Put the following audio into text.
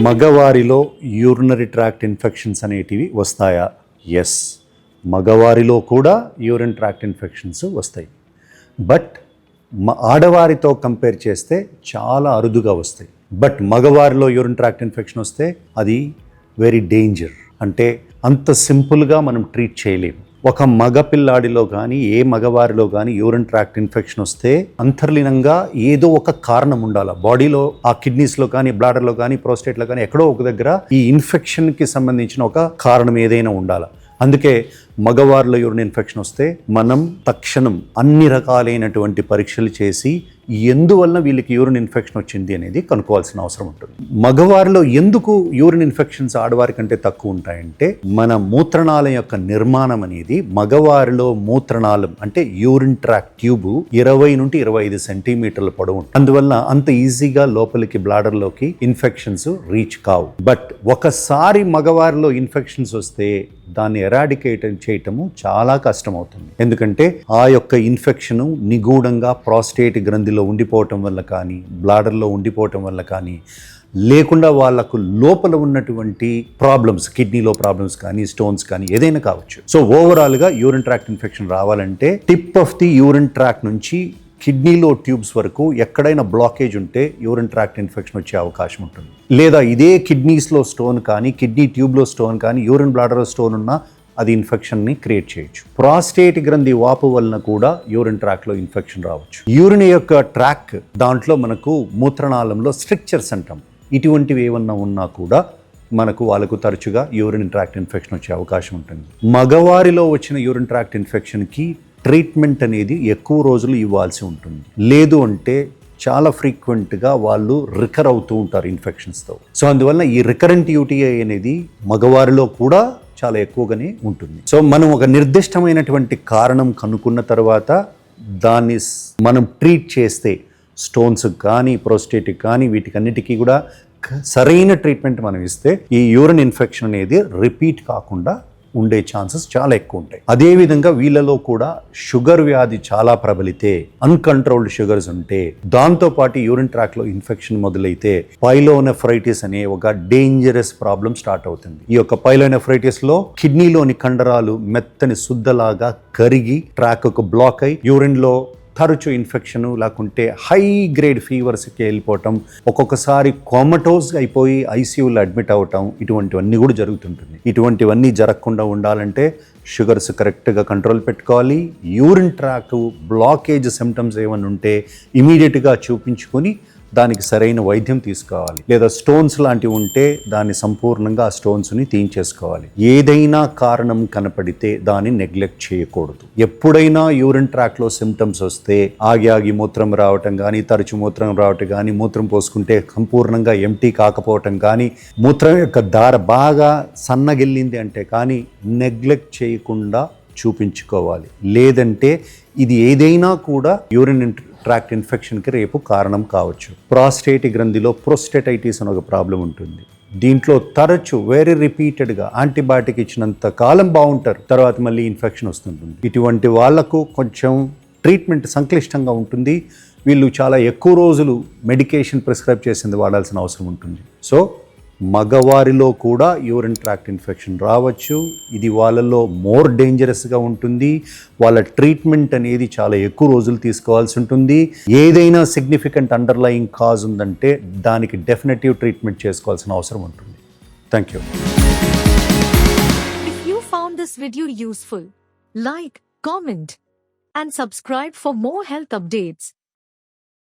మగవారిలో urinary tract infections అనేటివి వస్తాయా? Yes, మగవారిలో కూడా యూరిన్ ట్రాక్ట్ ఇన్ఫెక్షన్స్ వస్తాయి. బట్ ఆడవారితో కంపేర్ చేస్తే చాలా అరుదుగా వస్తాయి. బట్ మగవారిలో యూరిన్ ట్రాక్ట్ ఇన్ఫెక్షన్ వస్తే అది వెరీ డేంజర్. అంటే అంత సింపుల్గా మనం ట్రీట్ చేయలేము. ఒక మగ పిల్లాడిలో కానీ ఏ మగవారిలో కానీ యూరిన్ ట్రాక్ట్ ఇన్ఫెక్షన్ వస్తే అంతర్లీనంగా ఏదో ఒక కారణం ఉండాలి. బాడీలో ఆ కిడ్నీస్లో కానీ బ్లాడర్లో కానీ ప్రోస్టేట్లో కానీ ఎక్కడో ఒక దగ్గర ఈ ఇన్ఫెక్షన్కి సంబంధించిన ఒక కారణం ఏదైనా ఉండాలి. అందుకే మగవారిలో యూరిన్ ఇన్ఫెక్షన్ వస్తే మనం తక్షణం అన్ని రకాలైనటువంటి పరీక్షలు చేసి ఎందువల్ల వీళ్ళకి యూరిన్ ఇన్ఫెక్షన్ వచ్చింది అనేది కనుక్కోవాల్సిన అవసరం ఉంటుంది. మగవారిలో ఎందుకు యూరిన్ ఇన్ఫెక్షన్స్ ఆడవారి కంటే తక్కువ ఉంటాయంటే మన మూత్రనాళం యొక్క నిర్మాణం అనేది మగవారిలో మూత్రనాళం అంటే యూరిన్ ట్రాక్ ట్యూబ్ 20 నుండి 25 సెంటీమీటర్ల పొడవు ఉంటుంది. అందువల్ల అంత ఈజీగా లోపలికి బ్లాడర్లోకి ఇన్ఫెక్షన్స్ రీచ్ కావు. బట్ ఒకసారి మగవారిలో ఇన్ఫెక్షన్స్ వస్తే దాన్ని ఎరాడికేట్ చేయటము చాలా కష్టం అవుతుంది. ఎందుకంటే ఆ యొక్క ఇన్ఫెక్షన్ నిగూఢంగా ప్రాస్టేట్ గ్రంథిలో ఉండిపోవటం వల్ల కానీ బ్లాడర్లో ఉండిపోవటం వల్ల కానీ లేకుండా వాళ్ళకు లోపల ఉన్నటువంటి ప్రాబ్లమ్స్, కిడ్నీలో ప్రాబ్లమ్స్ కానీ స్టోన్స్ కానీ ఏదైనా కావచ్చు. సో ఓవరాల్గా యూరిన్ ట్రాక్ట్ ఇన్ఫెక్షన్ రావాలంటే tip of the urine track నుంచి కిడ్నీలో ట్యూబ్స్ వరకు ఎక్కడైనా బ్లాకేజ్ ఉంటే యూరిన్ ట్రాక్ట్ ఇన్ఫెక్షన్ వచ్చే అవకాశం ఉంటుంది. లేదా ఇదే కిడ్నీస్లో స్టోన్ కానీ కిడ్నీ ట్యూబ్లో స్టోన్ కానీ యూరిన్ బ్లాడర్లో స్టోన్ ఉన్నా అది ఇన్ఫెక్షన్ని క్రియేట్ చేయొచ్చు. ప్రాస్టేట్ గ్రంథి వాపు వలన కూడా యూరిన్ ట్రాక్లో ఇన్ఫెక్షన్ రావచ్చు. యూరిన్ యొక్క ట్రాక్ దాంట్లో మనకు మూత్రనాళంలో స్ట్రక్చర్స్ అంటాం. ఇటువంటివి ఏమన్నా ఉన్నా కూడా మనకు వాళ్ళకు తరచుగా యూరిన్ ట్రాక్ట్ ఇన్ఫెక్షన్ వచ్చే అవకాశం ఉంటుంది. మగవారిలో వచ్చిన యూరిన్ ట్రాక్ట్ ఇన్ఫెక్షన్కి ట్రీట్మెంట్ అనేది ఎక్కువ రోజులు ఇవ్వాల్సి ఉంటుంది. లేదు అంటే చాలా ఫ్రీక్వెంట్గా వాళ్ళు రికర్ అవుతూ ఉంటారు ఇన్ఫెక్షన్స్తో. సో అందువల్ల ఈ రికరెంట్ యూటీఐ అనేది మగవారిలో కూడా చాలా ఎక్కువగానే ఉంటుంది. సో మనం ఒక నిర్దిష్టమైనటువంటి కారణం కనుక్కున్న తర్వాత దాన్ని మనం ట్రీట్ చేస్తే స్టోన్స్ కానీ ప్రోస్టేటిక్ కానీ వీటికన్నిటికీ కూడా సరైన ట్రీట్మెంట్ మనం ఇస్తే ఈ యూరిన్ ఇన్ఫెక్షన్ అనేది రిపీట్ కాకుండా ఉండే ఛాన్సెస్ చాలా ఎక్కువ ఉంటాయి. అదేవిధంగా వీళ్ళలో కూడా షుగర్ వ్యాధి చాలా ప్రబలితే, అన్కంట్రోల్డ్ షుగర్స్ ఉంటే, దాంతోపాటు యూరిన్ ట్రాక్లో ఇన్ఫెక్షన్ మొదలైతే పైలోనెఫ్రైటిస్ అనే ఒక డేంజరస్ ప్రాబ్లం స్టార్ట్ అవుతుంది. ఈ యొక్క పైలోనెఫ్రైటిస్లో కిడ్నీలోని కండరాలు మెత్తని సుద్దలాగా కరిగి ట్రాక్ బ్లాక్ అయి యూరిన్లో తరచు ఇన్ఫెక్షన్ లేకుంటే హై గ్రేడ్ ఫీవర్స్కి వెళ్ళిపోవటం, ఒక్కొక్కసారి కోమటోస్ అయిపోయి ఐసీయూలో అడ్మిట్ అవ్వటం, ఇటువంటివన్నీ కూడా జరుగుతుంటుంది. ఇటువంటివన్నీ జరగకుండా ఉండాలంటే షుగర్స్ కరెక్ట్గా కంట్రోల్ పెట్టుకోవాలి. యూరిన్ ట్రాక్ బ్లాకేజ్ సిమ్టమ్స్ ఏమైనా ఉంటే ఇమీడియట్గా చూపించుకొని దానికి సరైన వైద్యం తీసుకోవాలి. లేదా స్టోన్స్ లాంటివి ఉంటే దాన్ని సంపూర్ణంగా ఆ స్టోన్స్ని తీయించేసుకోవాలి. ఏదైనా కారణం కనపడితే దాన్ని నెగ్లెక్ట్ చేయకూడదు. ఎప్పుడైనా యూరిన్ ట్రాక్లో సిమ్టమ్స్ వస్తే ఆగి మూత్రం రావటం కానీ, తరచు మూత్రం రావటం కానీ, మూత్రం పోసుకుంటే సంపూర్ణంగా ఎంటీ కాకపోవటం కానీ, మూత్రం యొక్క దార బాగా సన్నగిల్లింది అంటే కానీ నెగ్లెక్ట్ చేయకుండా చూపించుకోవాలి. లేదంటే ఇది ఏదైనా కూడా యూరిన్ ట్రాక్ట్ ఇన్ఫెక్షన్కి రేపు కారణం కావచ్చు. ప్రాస్టేట్ గ్రంథిలో ప్రోస్టేటైటిస్ అనే ఒక ప్రాబ్లం ఉంటుంది. దీంట్లో తరచు వెరీ రిపీటెడ్గా యాంటీబయాటిక్ ఇచ్చినంత కాలం బాగుంటారు, తర్వాత మళ్ళీ ఇన్ఫెక్షన్ వస్తుంటుంది. ఇటువంటి వాళ్లకు కొంచెం ట్రీట్మెంట్ సంక్లిష్టంగా ఉంటుంది. వీళ్ళు చాలా ఎక్కువ రోజులు మెడికేషన్ ప్రిస్క్రైబ్ చేసింది వాడాల్సిన అవసరం ఉంటుంది. సో మగవారిలో కూడా యూరిన్ ట్రాక్ట్ ఇన్ఫెక్షన్ రావచ్చు. ఇది వాళ్ళలో మోర్ డేంజరస్గా ఉంటుంది. వాళ్ళ ట్రీట్మెంట్ అనేది చాలా ఎక్కువ రోజులు తీసుకోవాల్సి ఉంటుంది. ఏదైనా సిగ్నిఫికెంట్ అండర్లయింగ్ కాజ్ ఉందంటే దానికి డెఫినెటివ్ ట్రీట్మెంట్ చేసుకోవాల్సిన అవసరం ఉంటుంది. Thank you. If you found this video useful, like, comment and subscribe for more health updates.